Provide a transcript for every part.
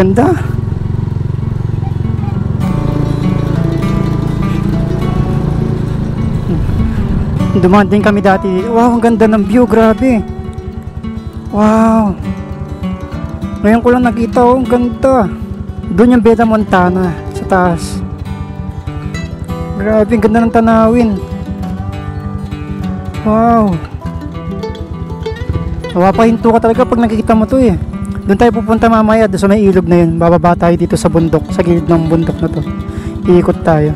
ganda. Dumaan din kami dati. Wow, ang ganda ng view, grabe. Wow. Ngayon ko lang nakita, oh, ang ganda. Doon yung Bella Montana sa taas. Grabe, ang ganda ng tanawin. Wow. Mapapahinto ka talaga pag nakikita mo to eh. Doon tayo pupunta mamaya, doon sa may ilog na yun. Bababa tayo dito sa bundok, sa gilid ng bundok na to. Iikot tayo.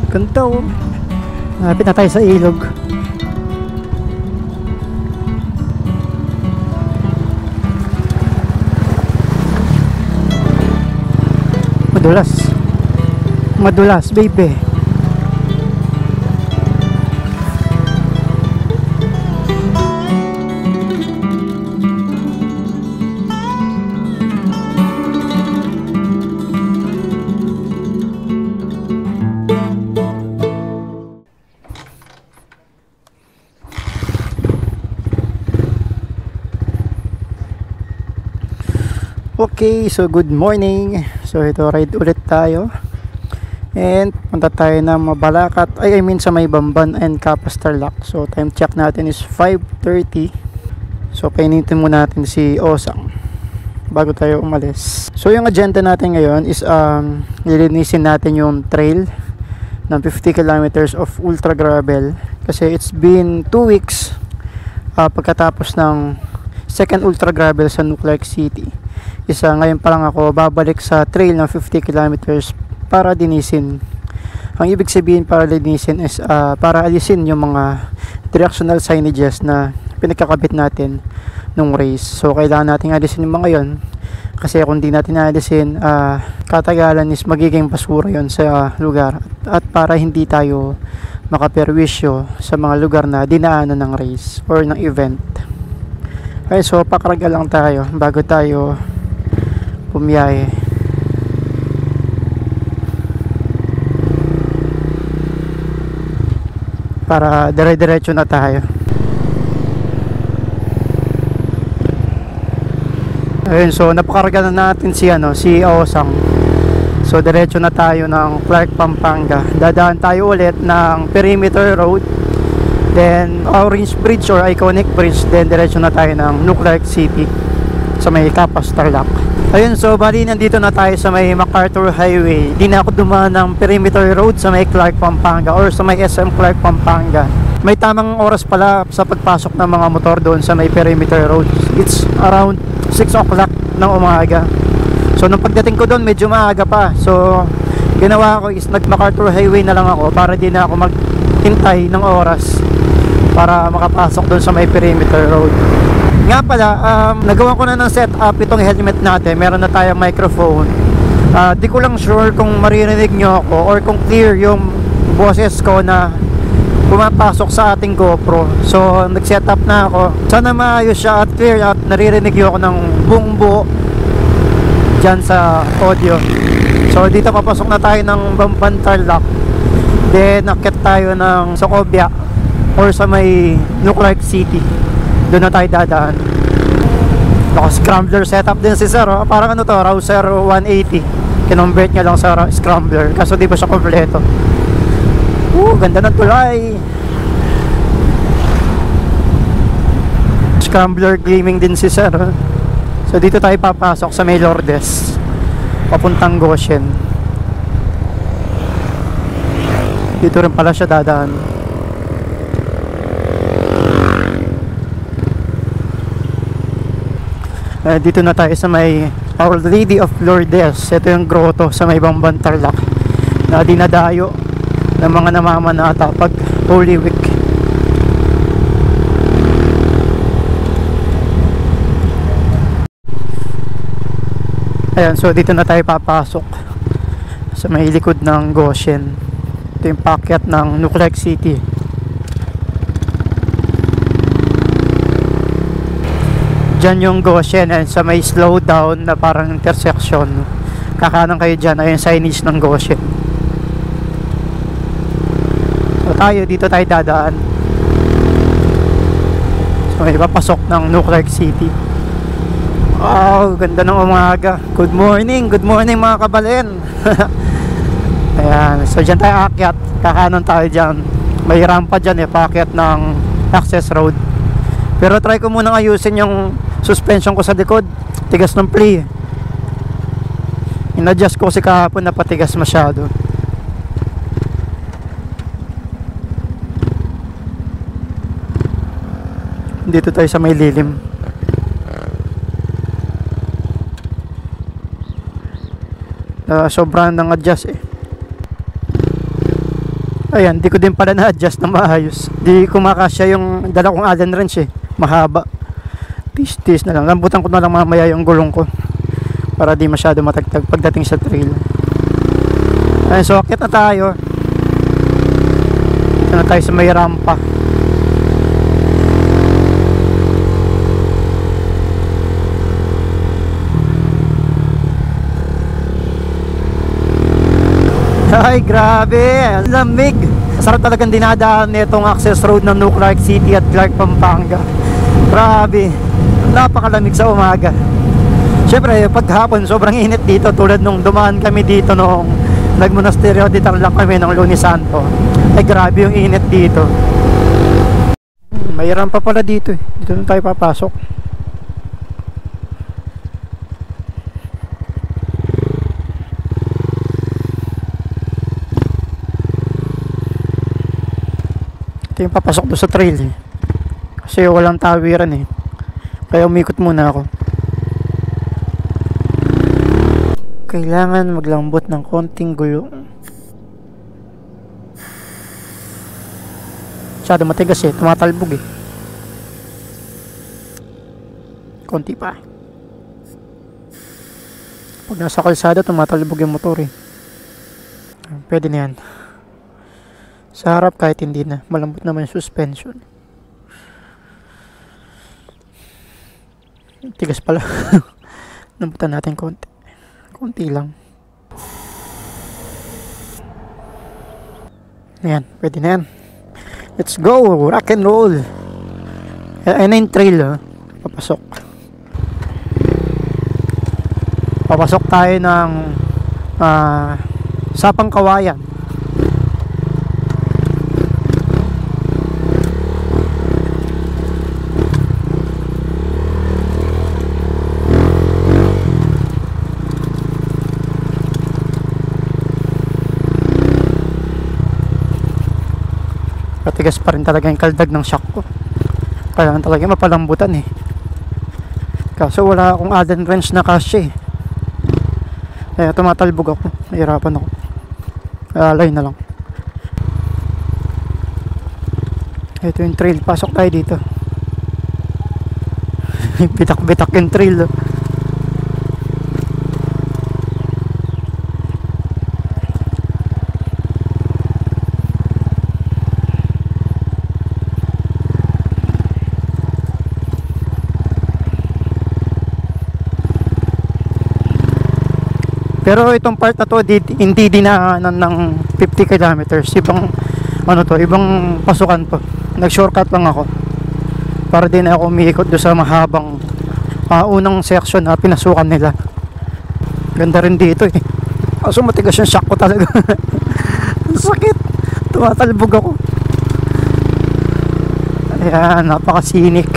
Ganda, oh. Lapit na tayo sa ilog. Madulas. Madulas, baby. Okay, so good morning. So ito, ride ulit tayo. And punta tayo na Mabalacat. I mean sa may Bamban and Capas Tarlac. So time check natin is 5:30. So painitin muna natin si Osang bago tayo umalis. So yung agenda natin ngayon is lilinisin natin yung trail ng 50 kilometers of ultra gravel. Kasi it's been 2 weeks pagkatapos ng second ultra gravel sa Nuclark City. Ngayon pa lang ako babalik sa trail ng 50 kilometers para dinisin. Ang ibig sabihin para linisin is para alisin yung mga directional signages na pinagkakabit natin nung race. So kailangan natin alisin yung mga yon, kasi kung di natin alisin, katagalan is magiging basura yon sa lugar, at para hindi tayo makaperwisyo sa mga lugar na dinaanan ng race or ng event. Okay, so pakarga lang tayo bago tayo pumiyahe. Para dire-diretso na tayo. Ayun, so napakarga na natin si Osang. So diretso na tayo ng Clark, Pampanga. Dadaan tayo ulit ng Perimeter Road, then Orange Bridge or Iconic Bridge, then diretso na tayo ng Nuclark City sa may Capas Tarlac. Ayun, so bali nandito na tayo sa may MacArthur Highway. Di na ako dumaan ng Perimeter Road sa may Clark, Pampanga or sa may SM Clark, Pampanga. May tamang oras pala sa pagpasok ng mga motor doon sa may Perimeter Road. It's around 6 o'clock ng umaga. So nung pagdating ko doon medyo maaga pa. So ginawa ko is nag MacArthur Highway na lang ako para di na ako maghintay ng oras para makapasok doon sa may Perimeter Road. Nga pala, nagawa ko na ng setup itong helmet natin. Meron na tayong microphone. Di ko lang sure kung maririnig nyo ako or kung clear yung boses ko na pumapasok sa ating GoPro. So nag-setup na ako. Sana maayos siya at clear at naririnig nyo ako ng buong buo dyan sa audio. So dito papasok na tayo ng Bamban Tarlac. Then akit tayo ng Socobia or sa may Nuclark City. Doon na tayo dadaan. Naka-scrambler setup din si Sir, oh. Parang ano to, Rouser 180. Kinonvert niya lang sa scrambler, kaso di ba siya kompleto. Ganda ng tulay. Scrambler gleaming din si Sir, oh. So dito tayo papasok sa may Lourdes papuntang Goshen. Dito rin pala siya dadaan. Dito na tayo sa may Our Lady of Lourdes. Ito yung grotto sa may Bamban Tarlac na dinadayo ng mga namamanata pag Holy Week. Ayan, so dito na tayo papasok sa may likod ng Goshen. Ito yung paakyat ng Nuclark City. Diyan yung Goshen, and sa may slow down na parang intersection, kakanan kayo dyan, ayun signage ng Goshen. So tayo, dito tayo dadaan. So may papasok ng Nuclark City. Wow, ganda ng umaga. Good morning mga kabalen. Ayan, so dyan tayo aakyat. Kakanan tayo dyan. May rampa dyan paakyat ng access road. Pero try ko munang ayusin yung suspension ko sa likod. Tigas ng play. In-adjust ko kasi kahapon na patigas masyado. Dito tayo sa may lilim. Sobrang nang adjust Ayan, di ko din pala na-adjust na maayos. Di kumakasya yung dala kong Allen wrench mahaba. Tis na lang. Lambutan ko na lang mamaya yung gulong ko para di masyado matagtag pagdating sa trail. Ayan, so akit na tayo. Dito na tayo sa may rampa. Ay, grabe, ang lamig. Sarap talagang dinadaan nitong access road ng New Clark City at Clark, Pampanga. Grabe, napakalamig sa umaga. Siyempre, paghapon sobrang init dito, tulad nung dumaan kami dito nung nagmonasteryo dito lang kami ng Lunes Santo. Ay, grabe yung init dito. May rampa pala dito Dito na tayo papasok. Ito yung papasok doon sa trail kasi walang tawiran kaya umikot muna ako. Kailangan maglambot ng konting gulong. Masyado matigas tumatalbog konti pa. Pag nasa kalsada tumatalbog yung motor pwede na yan. Sa harap kahit hindi na, malambot naman yung suspension. Tigas pala. Lambutan natin konti. Konti lang. Ayan, pwede na yan. Let's go! Rock and roll! Ayan na yung trail papasok. Papasok tayo ng Sapang Kawayan. Patigas pa rin talaga yung kaldag ng shock ko. Kailangan talaga mapalambutan kaso wala akong Allen wrench na kasya kaya tumatalbog ako. Nahirapan ako. Alay na lang. Ito yung trail. Pasok tayo dito. Bitak-bitak yung trail Pero itong part na to hindi dinaanan ng 50 kilometers. Ibang pasukan to. Nag-shortcut lang ako para din ako umiikot doon sa mahabang unang section na pinasukan nila. Ganda rin dito kaso matigas yung shock ko talaga. Sakit, tumatalbog ako. Ayan, napaka-scenic.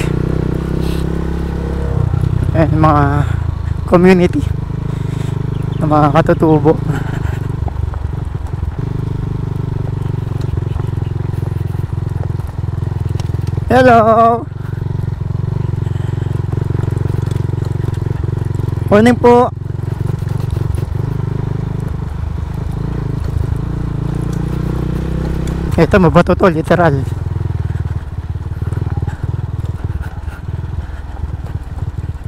Ayan, mga community na mga katutubo. Hello! Morning po! Ito, mabato to, literal.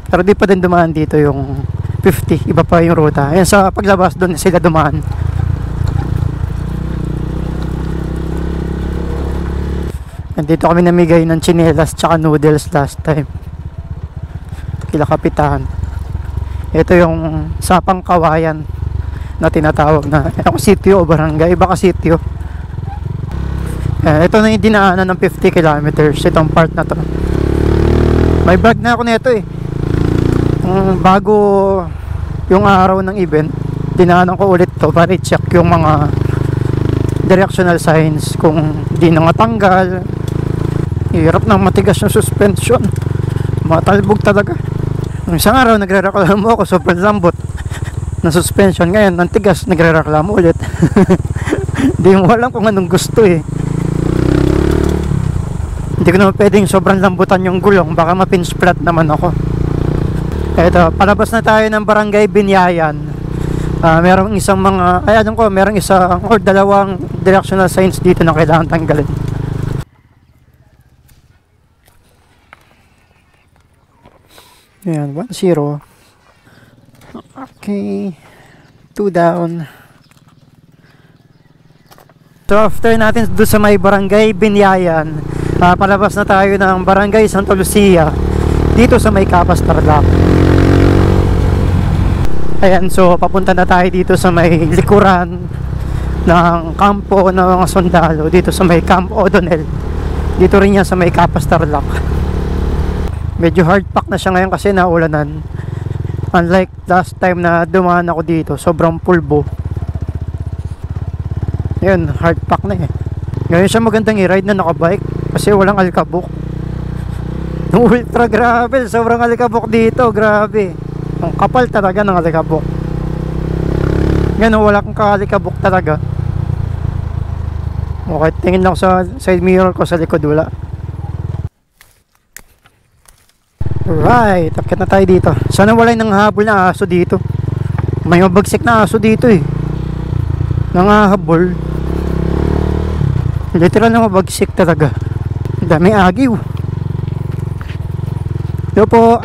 Pero di pa din dumaan dito yung 50, iba pa yung ruta. Ayan, sa paglabas doon sila dumaan. Nandito kami namigay ng tsinelas tsaka noodles last time kila kapitan. Ito yung Sapang Kawayan na tinatawag na ako sitio o barangay, iba ka sitio. Ito na yung dinaanan ng 50 kilometers, itong part na to. May vlog na ako nito Bago yung araw ng event, dinaanan ko ulit to para i-check yung mga directional signs kung di na matanggal. Hirap ng matigas yung suspension, matalbog talaga. Nung isang araw nagre-reklamo ako, sobrang lambot na suspension, ngayon ang tigas, nagre-reklamo ulit. Hindi mo alam kung anong gusto eh. Hindi ko naman pwedeng sobrang lambutan yung gulong, baka ma-pinch flat naman ako. Eto, palabas na tayo ng Barangay Binyayan. Merong isang merong isang or dalawang directional signs dito na kailangan tanggalin. Ayan, 1-0. Okay, 2 down. So after natin doon sa may Barangay Binyayan, palabas na tayo ng Barangay Santa Lucia dito sa may Capas Tarlac. Ayan, so papunta na tayo dito sa may likuran ng kampo ng mga sundalo dito sa may Camp O'Donnell. Dito rin yan sa may Capas Tarlac. Medyo hard pack na siya ngayon kasi naulanan. Unlike last time na dumaan ako dito, sobrang pulbo. Yun, hard pack na eh. Ngayon siya magandang i-ride na nakabike kasi walang alikabok. Ultra gravel, sobrang alikabok dito, grabe. Ang kapal talaga ng alikabok. Ngayon wala kang kaalikabok talaga. Okay, tingin lang sa side mirror ko sa likod, wala. Right, akit na tayo dito. Sana walay nang habol na aso dito. May mabagsik na aso dito eh. Nangahabol. Literal na mabagsik talaga. Dami agiw. Ito po.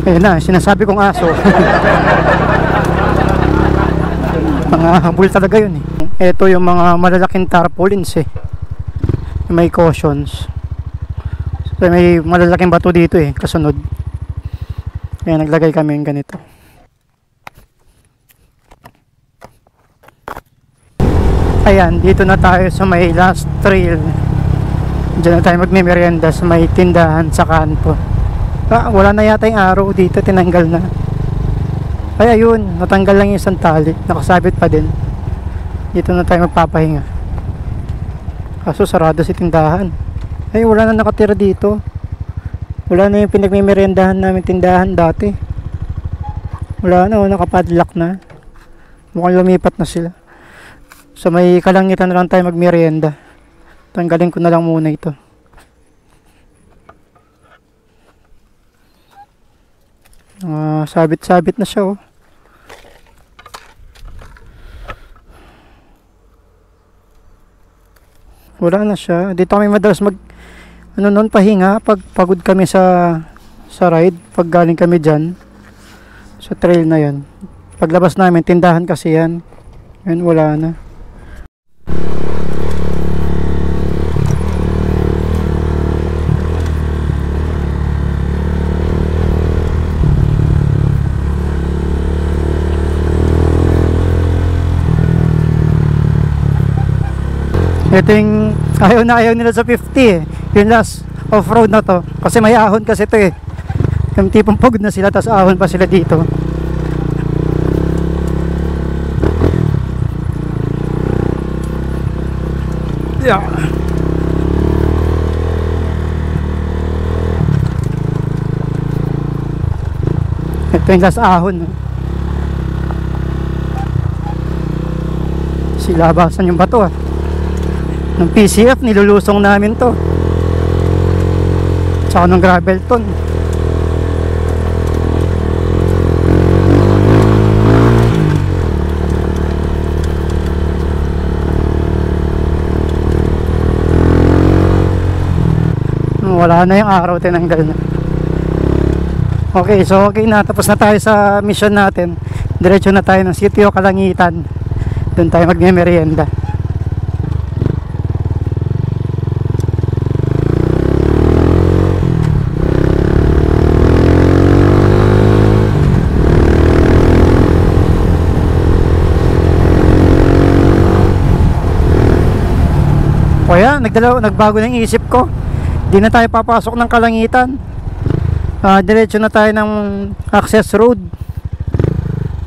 Ayun na, sinasabi kong aso. Mga habol talaga yun eh. Ito yung mga malalaking tarpaulins eh. May cautions. So, may malalaking bato dito eh, kasunod. Kaya naglagay kami yung ganito. Ayan, dito na tayo sa may last trail. Diyan na tayo magme-merienda sa may tindahan sa kanto. Wala na yata yung araw dito, tinanggal na. Ay ayun, natanggal lang yung isang tali, nakasabit pa din. Dito na tayo magpapahinga. Kaso sarado si tindahan. Ay wala na nakatira dito. Wala na yung pinagme-meriendahan namin tindahan dati. Wala na, nakapadlock na. Mukhang lumipat na sila. So may kalangitan na lang tayo magmerienda. Tanggalin ko na lang muna ito. Sabit-sabit na siya oh. Wala na siya. Dito kami madalas pahinga pag pagod kami sa ride, pag galing kami dyan sa trail na yan. Paglabas namin, tindahan kasi yan. Yan, wala na. Ito yung ayaw nila sa 50 eh. Yung last off-road na to. Kasi may ahon kasi ito eh. Yung tipong pagod na sila, tapos ahon pa sila dito. Yeah. Ito yung last ahon. Silabasan yung bato ah. Ng PCF, nilulusong namin to. Tsaka ng Gravelton. Wala na yung araw, tinanggal na. Okay, so okay na. Tapos na tayo sa mission natin. Diretso na tayo ng Sitio Kalangitan. Doon tayo magme-merienda. O yan, nagbago ng isip ko. Di na tayo papasok ng Kalangitan. Diretso na tayo ng access road.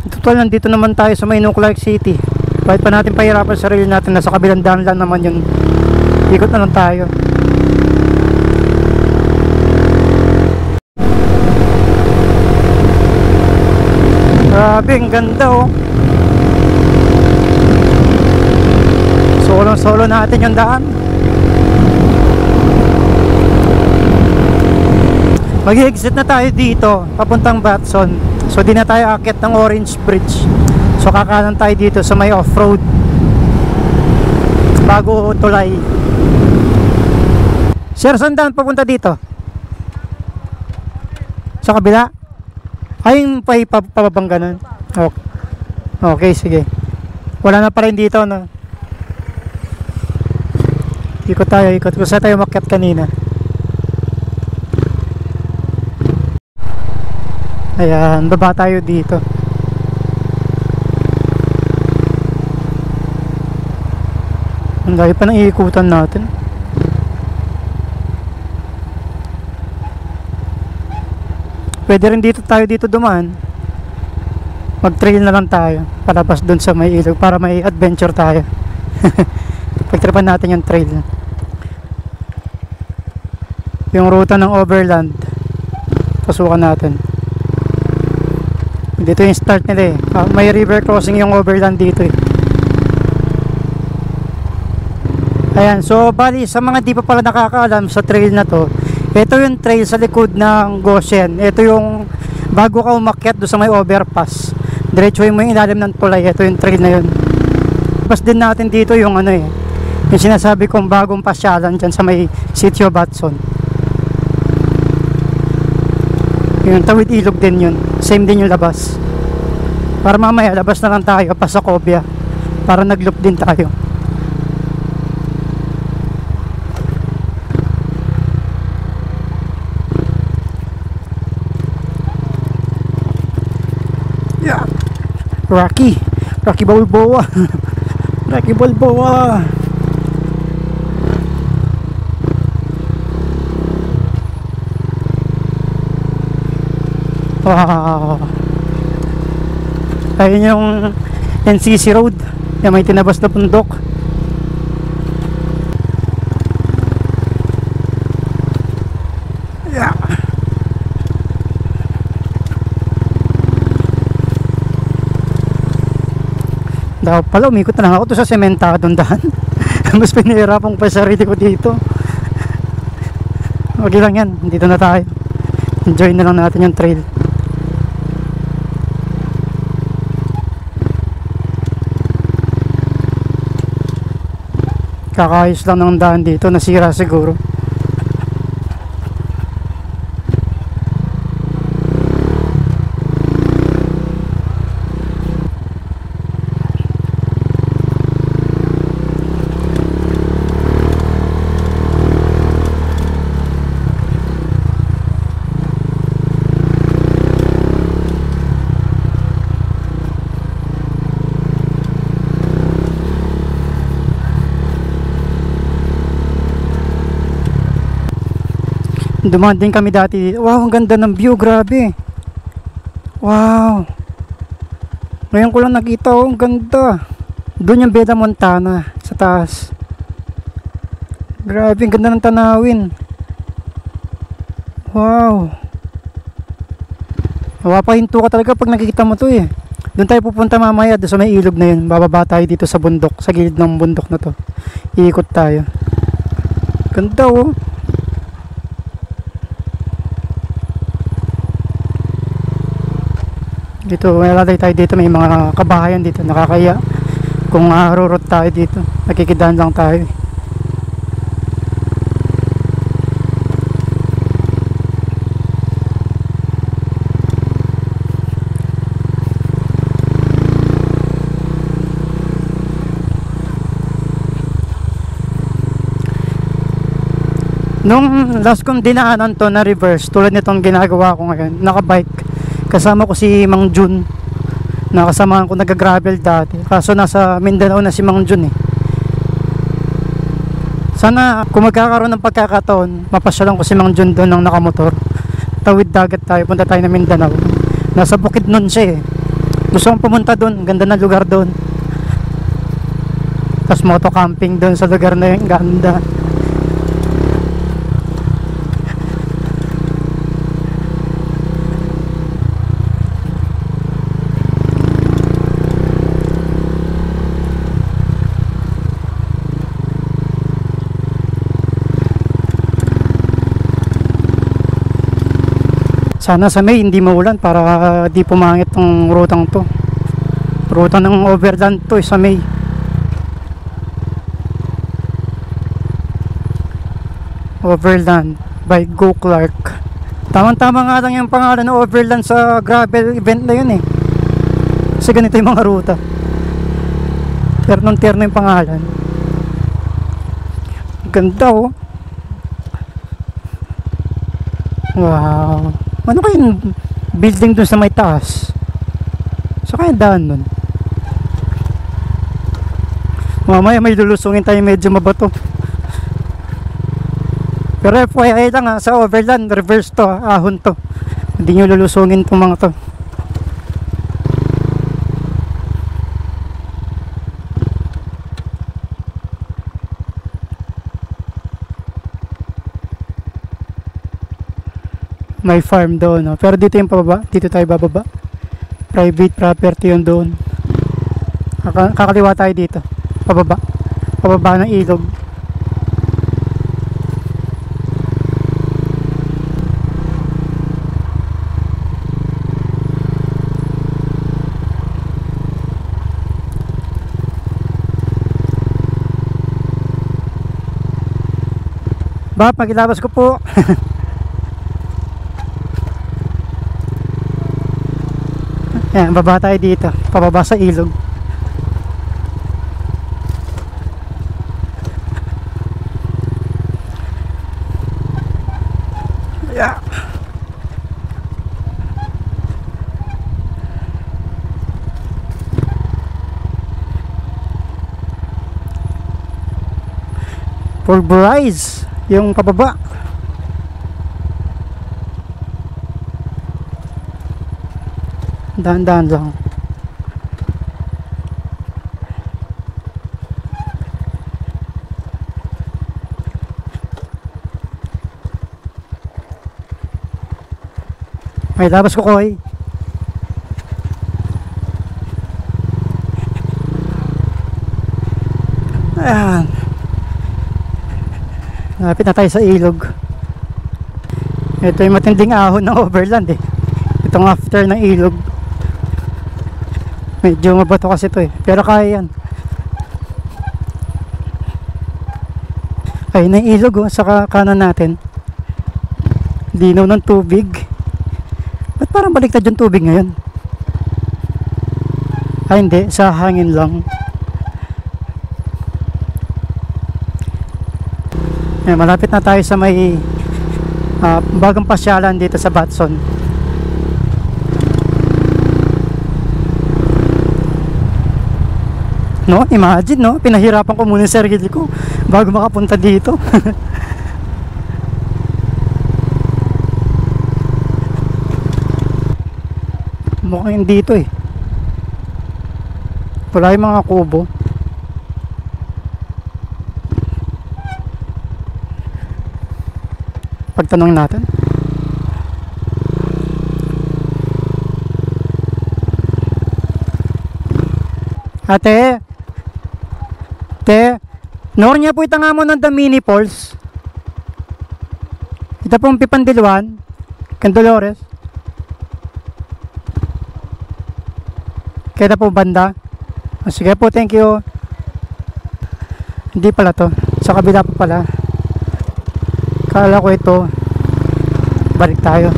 Total, nandito naman tayo sa May Clark City. Kahit pa natin pahirapan sarili natin, nasa kabilang daan lang naman yun. Ikot na lang tayo. Grabe, ang ganda oh. Solo natin yung daan. Mag-exit na tayo dito papuntang Batson. So di na tayo aakyat ng Orange Bridge. So kakanan tayo dito sa may off-road bago tulay. Sir, saan daan papunta dito? Sa kabila? Ay, yung pababang ganun. Okay. Okay, sige. Wala na pa rin dito, no? Ikot tayo, ikot. Kung saan tayo makyat kanina. Ayan, baba tayo dito. Ang dami pa ng iikutan natin. Pwede rin tayo dito dumaan. Mag-trail na lang tayo palabas dun sa may ilog para may adventure tayo. Pagtripan natin yung trail. Yung ruta ng overland, pasukan natin. Dito yung start nila eh. May river crossing yung overland dito eh. Ayan, so bali sa mga di pa pala nakakaalam sa trail na to, ito yung trail sa likod ng Goshen. Ito yung bago ka umakyat doon sa may overpass. Diretsuhin mo yung ilalim ng tulay. Ito yung trail na yun. Tapos din natin dito yung ano eh, yung sinasabi kong bagong pasyalan dyan sa may Sitio Batson. Yung tawid ilog din yun. Same din yung labas. Para mamaya labas na lang tayo pa sa Cobia para nag-loop din tayo. Yeah. Rocky Balboa. Rocky Balboa. Wow. Ayun yung NCC Road. Yung may tinabas na bundok. Yeah. Dapat pala umikot na lang ako to sa sementadong daan. Mas pinahirapan pa sarili ko dito. Okay lang yan, dito na tayo. Enjoy na lang natin yung trail. Kakayos lang ng daan dito, nasira siguro. Dumaan din kami dati dito. Wow, ang ganda ng view, grabe. Wow. Ngayon ko lang nakita, oh, ang ganda. Doon yung Beda Montana sa taas. Grabe, ang ganda ng tanawin. Wow. Mapapahinto ka talaga pag nakikita mo to eh. Doon tayo pupunta mamaya, doon sa may ilog na yun. Bababa tayo dito sa bundok, sa gilid ng bundok na to. Iikot tayo. Ganda oh. Dito, may lalay tayo dito, may mga kabahayan dito, nakakaya kung rurot tayo dito, nakikidaan lang tayo. Nung last kong dinaanan to na reverse, tulad nitong ginagawa ko ngayon, nakabike. Kasama ko si Mang Jun. Nakasamahan ko nag-gravel dati. Kaso nasa Mindanao na si Mang Jun eh. Sana kung magkakaroon ng pagkakataon, mapasyalan ko si Mang John doon ng nakamotor. Tawid dagat tayo, punta tayo ng Mindanao. Nasa Bukidnon siya eh. Gusto kong pumunta doon, ganda na lugar doon. Tapos moto camping doon sa lugar na yun, ganda. Sana sa May hindi maulan para di pumangit tong rutang to. Ruta ng overland to sa May. Overland by Go Clark. Tamang-tama nga lang yung pangalan ng overland sa gravel event na yun eh. Kasi ganito yung mga ruta. Ternong-terno yung pangalan. Ganda oh. Wow. Ano kayong building dun sa may taas? So kaya daan nun? Mamaya may lulusungin tayo medyo mabato. Pero FYI lang ha, sa overland, reverse to, ahon to. Hindi nyo lulusungin itong mga to. May farm doon, no? Pero dito yung pababa, dito tayo bababa. Private property yun doon. Kakaliwa tayo dito, pababa. Pababa ng ilog. Ba, pagilabas ko po. Ayan, baba tayo dito, pababa sa ilog. Yeah. Pulverize yung pababa. Dahan-dahan lang. Ay, labas ko koy. Ayan. Lapit na tayo sa ilog. Ito yung matinding ahon ng overland eh. Itong after ng ilog. Medyo mabato kasi ito eh. Pero kaya yan. Ayun na yung ilog oh, sa kanan natin. Dinaw ng tubig. Ba't parang baliktad yung tubig ngayon? Ay hindi, sa hangin lang. Ayan, malapit na tayo sa may bagong pasyalan dito sa Batson. No, imagine no, pinahirapan ko muna yung sarili ko bago makapunta dito. Mukhang dito eh. Wala yung mga kubo. Pagtanong natin. Ate, Nornya po itanga mo ng The Mini Falls. Ito pong Pipandilwan, Candolores. Kaya po banda. Sige po, thank you. Hindi pala to, sa kabila pa pala. Kala ko ito. Balik tayo.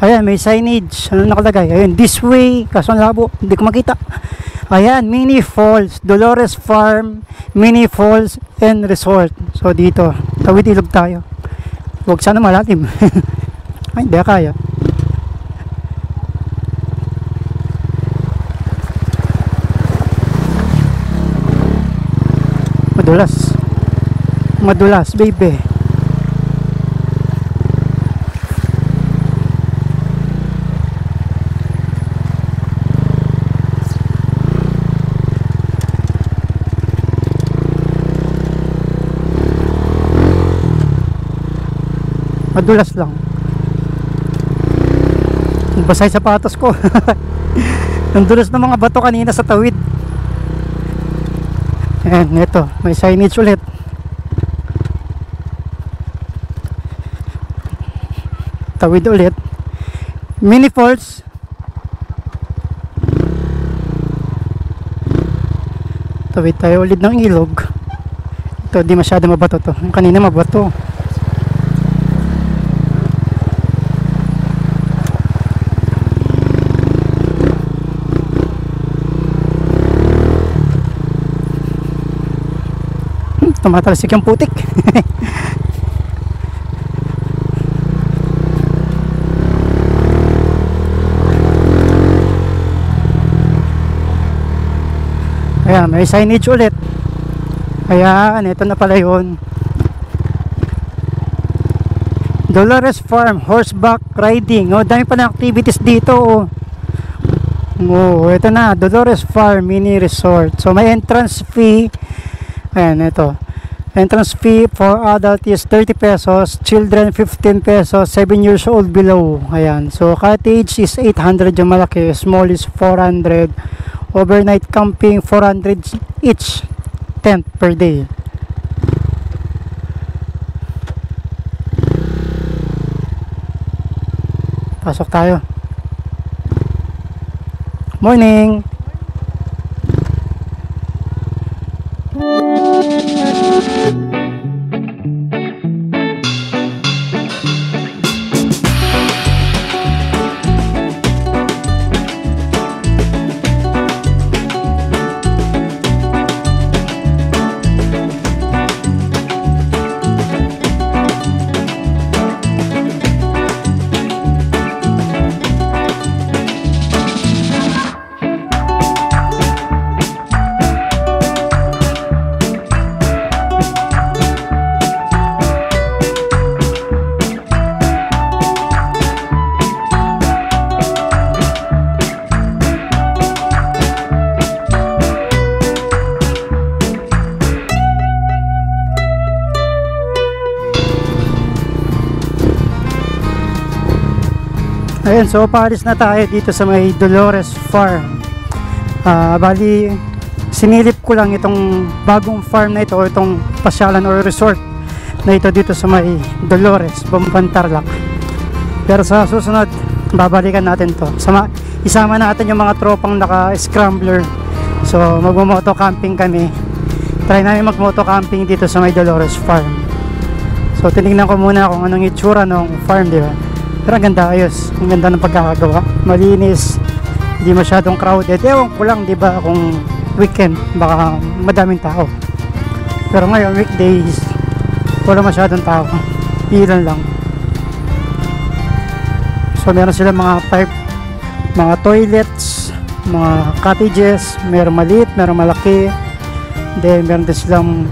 Ayan, may signage. Ano nakalagay? Ayan, this way. Kaso ang labo, hindi ko makita. Ayan, Mini Falls, Dolores Farm, Mini Falls and Resort. So dito, tawid ilog tayo. Huwag sana malalim. Ay, hindi kaya. Madulas. Madulas, baby. Madulas lang. Nagbasa yung sapatos ko. Ang dulas ng mga bato kanina sa tawid. Ayan, ito. May signage ulit. Tawid ulit. Mini falls. Tawid tayo ulit ng ilog. Ito, di masyado mabato to. Kanina mabato. Tumatalsik yung putik. Kaya may signage ulit. Kaya ito na pala yun. Dolores Farm horseback riding. Oh, dami pa na activities dito. Oh, ito na, Dolores Farm mini resort. So may entrance fee. Ayan, ito. Entrance fee for adult is 30 pesos, children 15 pesos, 7 years old below. Ayan. So cottage is 800 yung malaki, small is 400. Overnight camping 400 each tent per day. Pasok tayo. Morning. Ayan, so paalis na tayo dito sa may Dolores Farm. Bali, sinilip ko lang itong bagong farm na ito, o itong pasyalan or resort na ito dito sa may Dolores, Bamban, Tarlac. Pero sa susunod, babalikan natin to. Isama natin yung mga tropang naka-scrambler. So magmo-moto camping kami. Try namin mag-moto camping dito sa may Dolores Farm. So tinignan ko muna kung anong itsura ng farm, di ba? Pero ang ganda, ayos. Ang ganda ng pagkakagawa. Malinis. Hindi masyadong crowded. Ewan ko lang, di ba, kung weekend, baka madaming tao. Pero ngayon, weekdays, wala masyadong tao. Ilan lang. So, meron sila mga pipe, mga toilets, mga cottages. Meron maliit, meron malaki. Then, meron din silang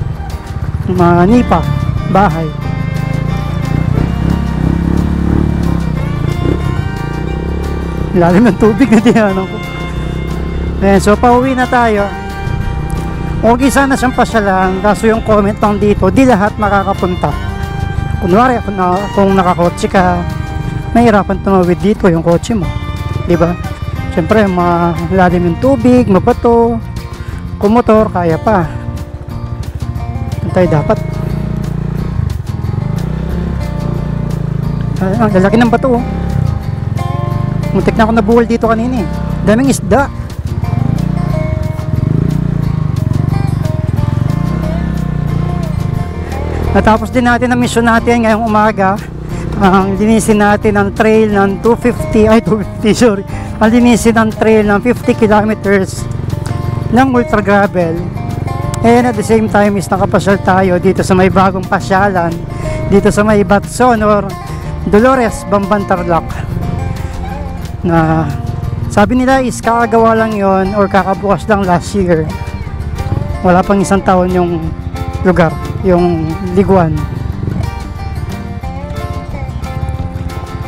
mga nipa, bahay. Lalim ng tubig na diyan ko. Ayan, so pauwi na tayo. Okay sana siyang pasyalan, kaso yung comment lang dito, di lahat makakapunta. Kunwari kung nakakotse ka, mahirapan tumawid dito yung kotse mo, diba? Siyempre malalim yung tubig, mabato. Kung motor, kaya pa. Ito tayo dapat. Lalaki ng bato, oh. Muntik na ako nabuhol dito kanina eh. Daming isda. Natapos din natin ang mission natin ngayong umaga. Linisin natin ang trail ng 250, sorry. Linisin ang trail ng 50 kilometers ng ultra gravel. And at the same time is nakapasyal tayo dito sa may bagong pasyalan dito sa may Batson or Dolores, Bamban, Tarlac, na sabi nila is kakagawa lang yon or kakabukas lang last year. Wala pang isang taon yung lugar, yung Liguan.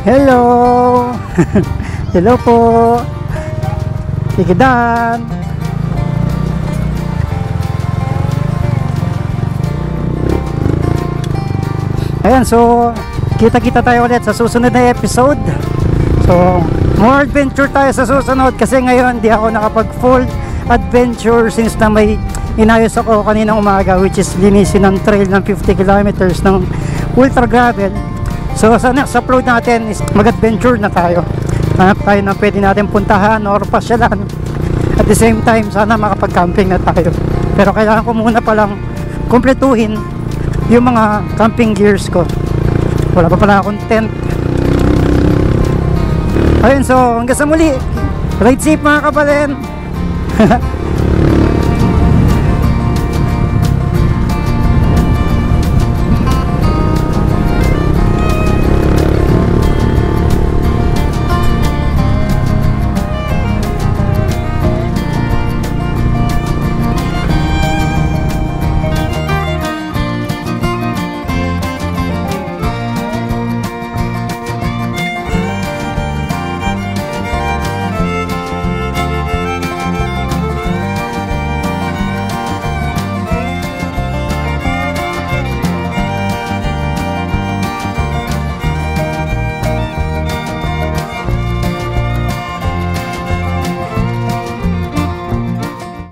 Hello. Hello po. Tikidan. Ayan, so kita-kita tayo ulit sa susunod na episode. So more adventure tayo sa susunod, kasi ngayon di ako nakapag full adventure since na may inayos ako kaninang umaga, which is linisin ng trail ng 50 kilometers ng ultra gravel. So sa next upload natin is mag-adventure na tayo. Hanap tayo na pwede natin puntahan or pasyalan. At the same time, sana makapag-camping na tayo. Pero kailangan ko muna palang kumpletuhin yung mga camping gears ko. Wala pa pala akong tent. Ayun, so hanggang sa muli. Ride safe mga kabalen.